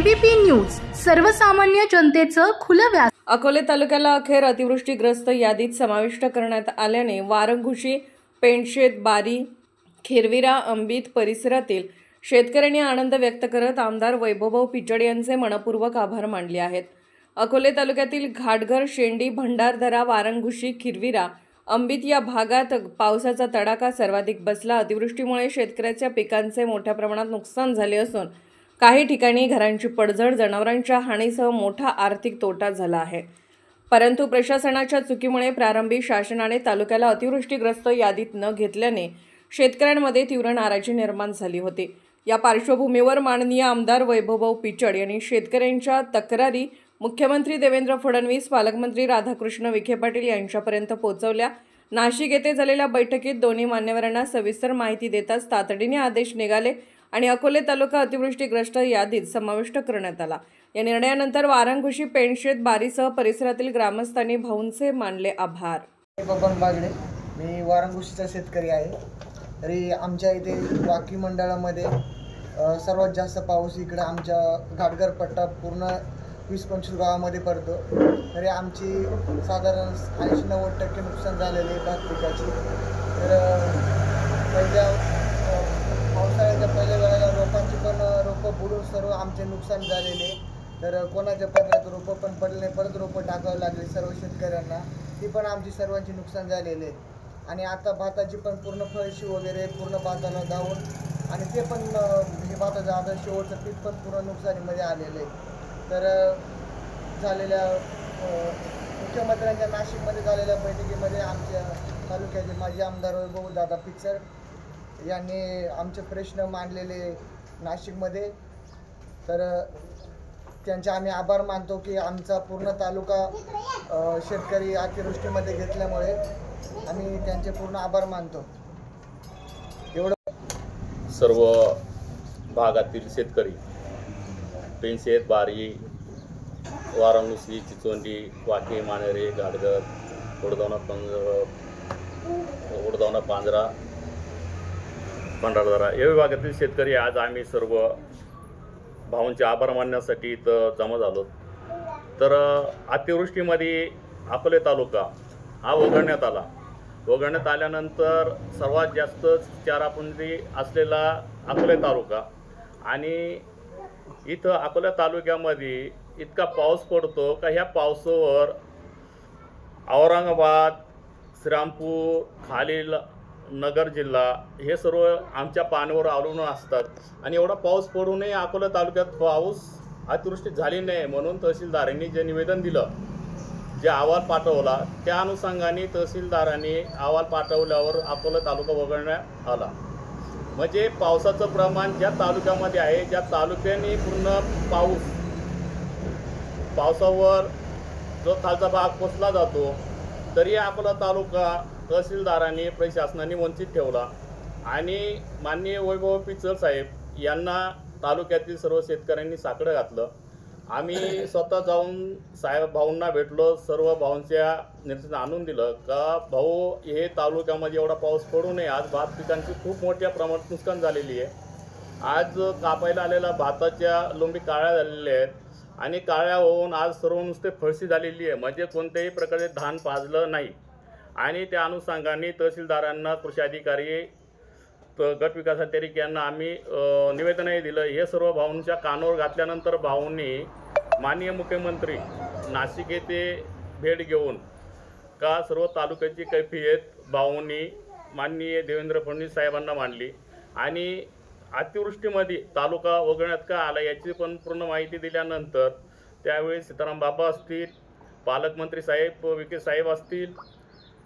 ABP news सर्वसामान्य जनतेचं खुलं व्यास। अकोले तालुक्याला अखेर अतिवृष्टीग्रस्त यादीत समाविष्ट करण्यात आल्याने वारंगुशी, पेंडशेत, बारी, खिरविरा, अंबित परिसरातील शेतकऱ्यांनी आनंद व्यक्त करत आमदार वैभवभाऊ पिचड यांचे मनपूर्वक आभार मानले आहेत। अकोले तालुक्यातील घाटघर, शेंडी, भंडारदरा, वारंगुशी, खिरविरा, अंबित या भागात पावसाचा तडाखा सर्वाधिक बसला। अतिवृष्टीमुळे शेतकऱ्याच्या पिकांचे मोठ्या प्रमाणात नुकसान झाले असून काही ठिकाणी घरांची पडझड, जनावरांच्या हानीसह मोठा आर्थिक तोटा झाला आहे। परंतु प्रशासनाच्या चुकीमुळे प्रारंभी शासनाने तालुक्याला अतिवृष्टीग्रस्त यादीत न घेतल्याने शेतकऱ्यांमध्ये तीव्र नाराजी निर्माण झाली होती। या पार्श्वभूमीवर माननीय आमदार वैभवभाऊ पिचड यांनी शेतकऱ्यांच्या तक्रारी मुख्यमंत्री देवेंद्र फडणवीस, पालकमंत्री राधाकृष्ण विखे पाटील यांच्यापर्यंत पोहोचवल्या। नाशिक येथे झालेल्या बैठकीत दोन्ही मान्यवरांना सविस्तर माहिती देताच तातडीने आदेश निघाले आणि अकोले तालुका अतिवृष्टीग्रस्त यादीत समाविष्ट करण्यात आला। या निर्णयानंतर वारंगुशी, पेंडशेत, बारीसह परिसरातील ग्रामस्थांनी भाऊंचे मानले आभार। बबन बागडे, मी वारंगुशीचा शेतकरी आहे। तरी आमच्या इथे वाकी मंडळामध्ये सर्वात जास्त पाऊस इकडे आमच्या घाटघर पट्टा पूर्ण 20-25 गावामध्ये पडतो। तरी आमची साधारण 80-90% नुकसान झालेले भात पिकाची। तर पहिल्या पावसाळ्याच्या पहिल्या वेळेला रोपांची पण रोपं बुडून सर्व आमचे नुकसान झालेले। तर कोणाच्या पत्रात रोपं पण पडले नाही, परत रोपं टाकावं लागले सर्व शेतकऱ्यांना, ती पण आमची सर्वांची नुकसान झालेले। आणि आता भाताची पण पूर्ण फळशी वगैरे पूर्ण भाताला धावून आणि ते पण हे भाताचं आता शेवटचं पीक पण पूर्ण नुकसानीमध्ये आलेलं आहे। तर झालेल्या मुख्यमंत्र्यांच्या नाशिकमध्ये झालेल्या बैठकीमध्ये आमच्या तालुक्याचे माजी आमदार वैभवदादा पिचड यांनी आमचे प्रश्न मांडलेले नाशिकमध्ये। तर त्यांचे आम्ही आभार मानतो की आमचा पूर्ण तालुका शेतकरी अतिवृष्टीमध्ये घेतल्यामुळे आम्ही त्यांचे पूर्ण आभार मानतो। एवढं सर्व भागातील शेतकरी पेंडशेत, बारी, वारंगुशी, चिचोंडी, वाकी, मानेरे, घाटघर, उडदावणा, पांजरा, भंडारदरा या विभागातील शेतकरी आज आम्ही सर्व भावांचे आभार मानण्यासाठी इथं जमा झालो। तर अतिवृष्टीमध्ये अकोले तालुका हा वगळण्यात आल्यानंतर सर्वात जास्त चारापुंजी असलेला अकोले तालुका आणि इथं अकोला तालुक्यामध्ये इतका पाऊस पडतो का ह्या पावसावर औरंगाबाद, श्रीरामपूर, खालील नगर जिल्हा हे सर्व आमच्या पाण्यावर अवलंबून असतात। आणि एवढा पाऊस पडूनही अकोला तालुक्यात पाऊस अतिवृष्टी झाली नाही म्हणून तहसीलदारांनी जे निवेदन दिलं, जे अहवाल पाठवला, त्या अनुषंगाने तहसीलदारांनी अहवाल पाठवल्यावर अकोला तालुका वगळण्यात आला। म्हणजे पावसाचं प्रमाण ज्या तालुक्यामध्ये आहे, ज्या तालुक्याने पूर्ण पावसावर जो खालचा भाग पोचला जातो, तरी अकोला तालुका तहसीलदारांनी प्रशासनाने वंचित ठेवला आणि माननीय वैभव पिचड साहेब यांना तालुक्यातील सर्व शेतकऱ्यांनी साकडं घातलं। आम्ही स्वतः जाऊन भाऊंना भेटलो, सर्व भाऊंच्या निदर्शनास आणून दिलं का भाऊ हे तालुक्यामध्ये एवढा पाऊस पडू नये। आज भात पिकांची खूप मोठ्या प्रमाणात नुकसान झालेली आहे। आज कापायला आलेल्या भाताच्या लोंबी काळ्या झालेल्या आहेत आणि काळ्या होऊन आज सर्व नुसते फळशी झालेली आहे, म्हणजे कोणत्याही प्रकारे धान पाजलं नाही। आणि त्या अनुषंगाने तहसीलदारांना, कृषी अधिकारी, गट विकास अधिकारी यांना आम्ही निवेदनही दिलं। हे सर्व भाऊंच्या कानावर घातल्यानंतर भाऊंनी माननीय मुख्यमंत्री नाशिक येथे भेट घेऊन का सर्व तालुक्याची कैफियत भाऊंनी माननीय देवेंद्र फडणवीस साहेबांना मांडली आणि अतिवृष्टीमध्ये तालुका वगळण्यात का आला याची पण पूर्ण माहिती दिल्यानंतर त्यावेळी सीताराम बाबा असतील, पालकमंत्री साहेब विखे साहेब असतील,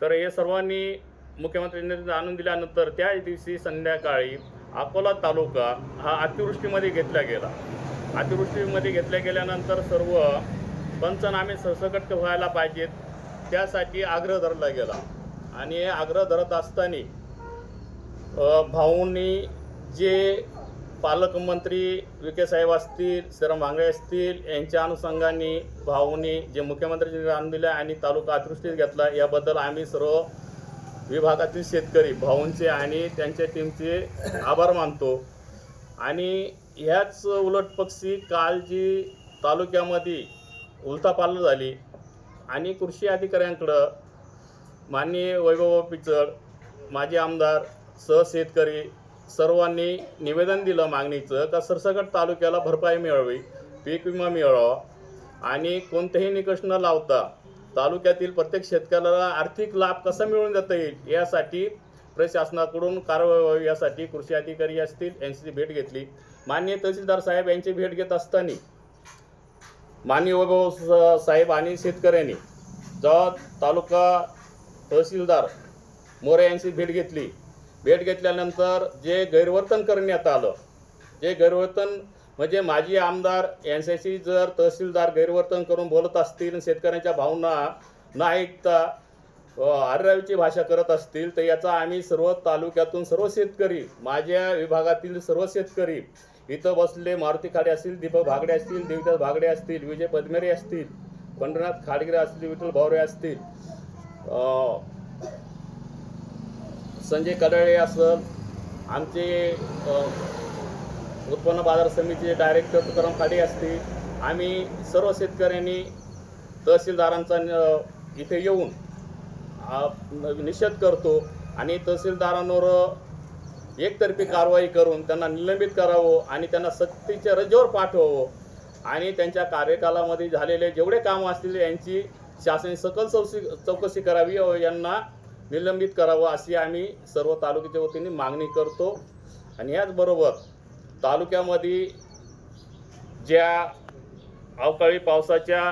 तर हे सर्वांनी मुख्यमंत्र्यांनी आणून दिल्यानंतर त्या दिवशी संध्याकाळी अकोला तालुका हा अतिवृष्टीमध्ये घेतला गेला। अतिवृष्टीमध्ये घेतल्या गेल्यानंतर सर्व पंचनामे सरसकट व्हायला पाहिजेत त्यासाठी आग्रह धरला गेला आणि आग्रह धरत असताना भाऊंनी जे पालकमंत्री विखे साहेब असतील, श्रीराम भांगरे असतील यांच्या अनुषंगाने भाऊंनी जे मुख्यमंत्र्यांनी आणून दिले आणि तालुका अतिवृष्टीत घेतला, याबद्दल आम्ही सर्व विभागातील शेतकरी भाऊंचे आणि त्यांच्या टीमचे आभार मानतो। आणि ह्याच उलटपक्षी काल जी तालुक्यामध्ये उलथापालथ झाली आणि कृषी अधिकाऱ्यांकडं माननीय वैभव पिचड, माजी आमदार, शेतकरी सर्वांनी निवेदन दिलं मागणीचं का सरसकट तालुक्याला भरपाई मिळावी, पीक विमा मिळावा आणि कोणतेही निकष न लावता तालुक्यातील प्रत्येक शेतकऱ्याला आर्थिक लाभ कसा मिळवून देता येईल यासाठी प्रशासनाकडून कारवाई व्हावी यासाठी कृषी अधिकारी असतील यांची भेट घेतली. माननीय तहसीलदार साहेब यांची भेट घेत असताना माननीय वैभव साहेब आणि शेतकऱ्यांनी जेव्हा तालुका तहसीलदार मोरे यांची भेट घेतली, भेट घेतल्यानंतर जे गैरवर्तन करण्यात आलं, जे गैरवर्तन म्हणजे माजी आमदार यांच्याशी जर तहसीलदार गैरवर्तन करून बोलत असतील, शेतकऱ्यांच्या भावना न ऐकता आररावीची भाषा करत असतील, तर याचा आम्ही सर्व तालुक्यातून सर्व शेतकरी, माझ्या विभागातील सर्व शेतकरी इथं बसले, मारुती खाडे असतील, दीपक भागडे असतील, देवदास भागडे असतील, विजय पद्मेरे असतील, पंढरनाथ खाडगिरे असतील, विठ्ठल भावरे असतील, संजय कडाळे असल, आमचे उत्पन्न बाजार समितीचे डायरेक्टर तुकाराम खाडे असतील, आम्ही सर्व शेतकऱ्यांनी तहसीलदारांचा इथे येऊन निषेध करतो आणि तहसीलदारांवर एकतर्फी कारवाई करून त्यांना निलंबित करावं आणि त्यांना सक्तीच्या रजेवर पाठवावं आणि त्यांच्या कार्यकालामध्ये झालेले जेवढे कामं असतील यांची शासनाने सकल चौकशी करावी व यांना निलंबित करावं अशी आम्ही सर्व तालुक्याच्या वतीने मागणी करतो. आणि याचबरोबर तालुक्यामध्ये ज्या अवकाळी पावसाच्या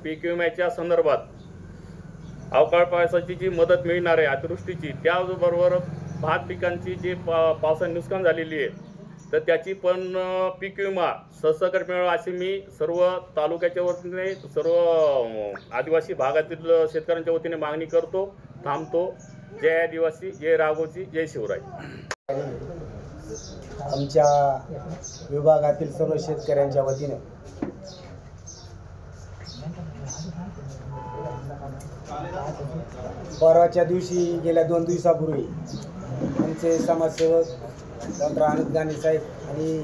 पीक विम्याच्या संदर्भात अवकाळी पावसाची जी मदत मिळणार आहे अतिवृष्टीची, त्याचबरोबर भात पिकांची जी पावसाने नुकसान झालेली आहे तर त्याची पण पीक विमा सरसकट मिळावा अशी मी सर्व तालुक्याच्या वतीने सर्व आदिवासी भागातील शेतकऱ्यांच्या वतीने मागणी करतो. थांबतो. जय आदिवासी, जय राघोजी, जय शिवराय. आमच्या विभागातील सर्व शेतकऱ्यांच्या वतीने परवाच्या दिवशी गेल्या 2 दिवसापूर्वी आमचे समाजसेवक डॉक्टर आनंद गांधी साहेब आणि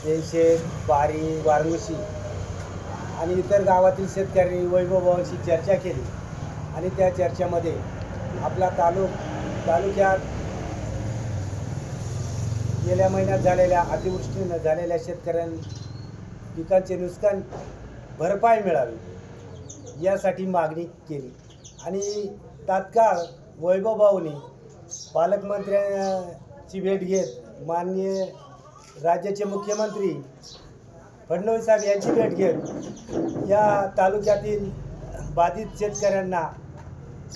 पेनशेत, बारी, वारंगुशी आणि इतर गावातील शेतकऱ्यांनी वैभवभावांशी चर्चा केली आणि त्या चर्चेमध्ये आपला तालुक्यात गेल्या महिन्यात झालेल्या अतिवृष्टीनं झालेल्या पिकांचे नुकसान भरपाई मिळावी यासाठी मागणी केली आणि तात्काळ वैभवभाऊने पालकमंत्र्यांची भेट घेत माननीय राज्याचे मुख्यमंत्री फडणवीस साहेब यांची भेट घेत या तालुक्यातील बाधित शेतकऱ्यांना,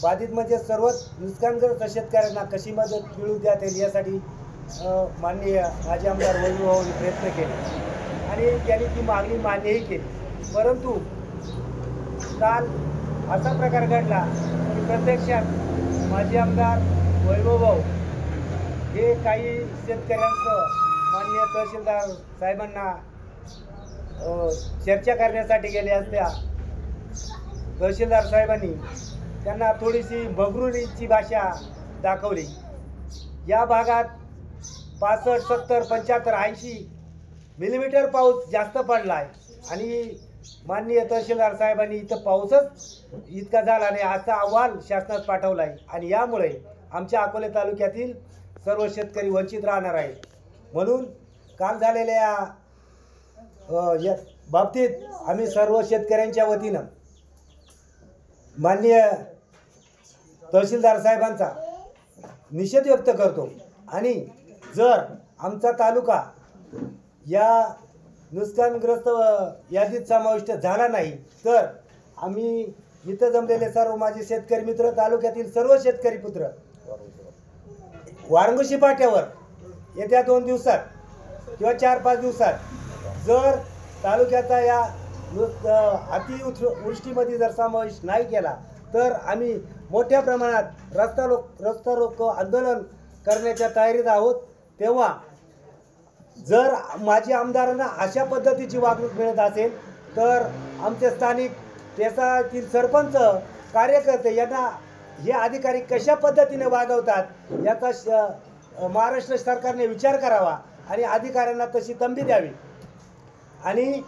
बाधित म्हणजे सर्वच नुकसानग्रस्त शेतकऱ्यांना कशी मदत मिळवून देता येईल यासाठी माननीय माजी आमदार वैभवभाऊंनी प्रयत्न केले आणि त्यांनी ती मागणी मान्यही केली. परंतु काल असा प्रकार घडला की प्रत्यक्षात माजी आमदार वैभवभाऊ हे काही शेतकऱ्यांचं माननीय तहसीलदार साहेबांना चर्चा करण्यासाठी गेले असत्या तहसीलदार साहेबांनी त्यांना थोडीशी बगरुनीची भाषा दाखवली. या भागात 65, 70, 75, 80 मिलीमीटर पाऊस जास्त पडला आहे आणि माननीय तहसीलदार साहेबांनी इथं पाऊसच इतका झाला नाही असा अहवाल शासनात पाठवला आहे आणि यामुळे आमच्या अकोले तालुक्यातील सर्व शेतकरी वंचित राहणार आहे. म्हणून काल झालेल्या या बाबतीत आम्ही सर्व शेतकऱ्यांच्या वतीनं माननीय तहसीलदार साहेबांचा निषेध व्यक्त करतो आणि जर आमचा तालुका या नुकसानग्रस्त यादीत समाविष्ट झाला नाही तर आम्ही इथं जमलेले सर्व माझे शेतकरी मित्र, तालुक्यातील सर्व शेतकरी पुत्र वारंगुशी पाट्यावर येत्या 2 दिवसात किंवा 4-5 दिवसात जर तालुक्याचा या अतिवृष्टीमध्ये जर समावेश नाही केला तर आम्ही मोठ्या प्रमाणात रस्ता रोको आंदोलन करण्याच्या तयारीत आहोत. तेव्हा जर माजी आमदारांना अशा पद्धतीची वागणूक मिळत असेल तर आमचे स्थानिक देशातील सरपंच, कार्यकर्ते यांना हे अधिकारी कशा पद्धतीने वागवतात याचा महाराष्ट्र सरकारने विचार करावा आणि अधिकाऱ्यांना तशी तंबी द्यावी। आणि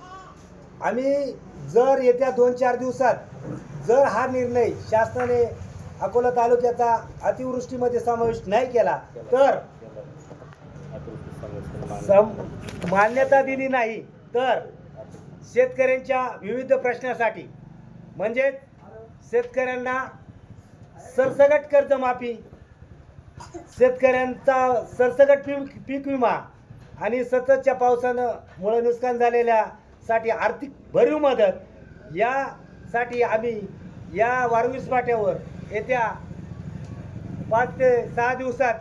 आम्ही जर येत्या 2-4 दिवसात जर हा निर्णय शासनाने अकोला तालुक्याचा अतिवृष्टीमध्ये समावेश नाही केला तर मान्यता दिली नाही तर शेतकऱ्यांच्या विविध प्रश्नासाठी म्हणजे शेतकऱ्यांना सरसकट कर्जमाफी, शेतकऱ्यांचा सरसकट पीक विमा आणि सततच्या पावसामुळे नुकसान झालेल्यासाठी आर्थिक भरीव मदत यासाठी आम्ही या वारंगुशी फाट्यावर येत्या 5 ते 6 दिवसात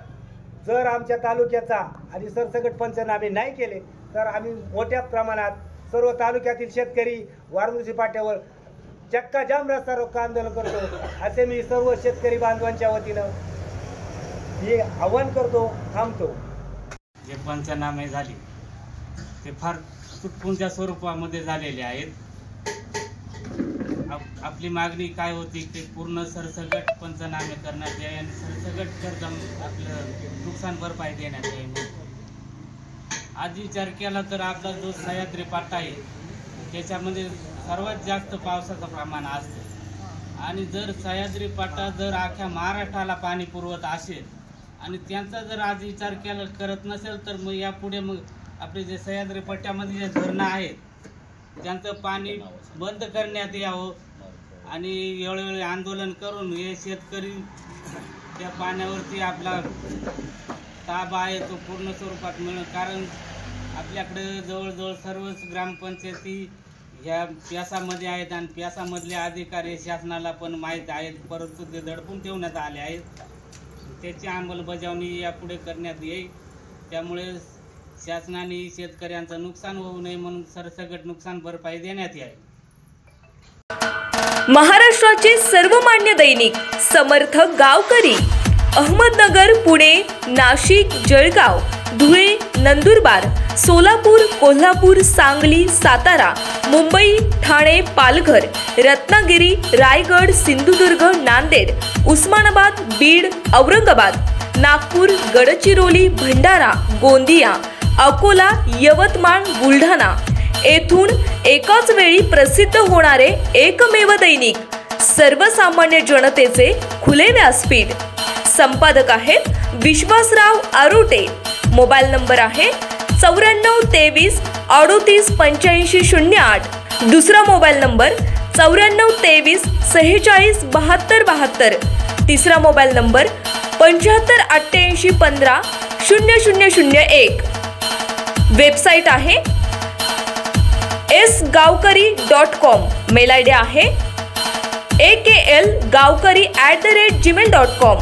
जर आमच्या तालुक्याचा आणि सरसकट पंचनामे नाही केले तर आम्ही मोठ्या प्रमाणात सर्व तालुक्यातील शेतकरी वारंगुशी फाट्यावर चक्काजाम रस्ता रोको आंदोलन करतो असे मी सर्व शेतकरी बांधवांच्या वतीनं हे आवाहन करतो, थांबतो। जे पंचनामे झाले ते फार तुटपुंच्या स्वरूपामध्ये झालेले आहेत। आपली मागणी काय होती की पूर्ण सरसकट पंचनामे करण्यात यावे आणि सरसकट कर्ज आपलं नुकसान भरपाई देण्यात यावी। आज विचार केला तर आपला जो सह्याद्री पट्टा आहे त्याच्यामध्ये सर्वात जास्त पावसाचं प्रमाण असतं आणि जर सह्याद्री पट्टा जर अख्ख्या महाराष्ट्राला पाणी पुरवत असेल आणि त्यांचा जर आज विचार केला करत नसेल तर मग यापुढे मग आपले जे सह्याद्री पट्ट्यामध्ये जे धरणं आहेत त्यांचं पाणी बंद करण्यात यावं आणि वेळोवेळी आंदोलन करून हे शेतकरी त्या पाण्यावरती आपला ताबा आहे तो पूर्ण स्वरूपात मिळणं। कारण आपल्याकडे जवळजवळ सर्वच ग्रामपंचायती ह्या प्यासामध्ये आहेत आणि प्यासामधले अधिकारी शासनाला पण माहीत आहेत, परंतु ते दडपून ठेवण्यात आले आहेत। त्याची अंमलबजावणी यापुढे करण्यात येईल। त्यामुळे शासनाने शेतकऱ्यांचं नुकसान होऊ नये म्हणून सरसकट नुकसान भरपाई देण्यात यावी। महाराष्ट्राचे सर्वमान्य दैनिक समर्थ गावकरी अहमदनगर, पुणे, नाशिक, जळगाव, धुळे, नंदुरबार, सोलापूर, कोल्हापूर, सांगली, सातारा, मुंबई, ठाणे, पालघर, रत्नागिरी, रायगड, सिंधुदुर्ग, नांदेड, उस्मानाबाद, बीड, औरंगाबाद, नागपूर, गडचिरोली, भंडारा, गोंदिया, अकोला, यवतमाळ, बुलढाणा येथून एकाच वेळी प्रसिद्ध होणारे एकमेव दैनिक सर्वसामान्य जनतेचे खुले व्यासपीठ। संपादक आहेत विश्वासराव आरोटे। मोबाईल नंबर आहे 9423 38 85 08। दुसरा मोबाईल नंबर 9423 46 72 72। तिसरा मोबाईल नंबर 75 88 15 0001। वेबसाईट आहे sgavkari.com। मेल आयडी आहे aklgavkari@gmail.com।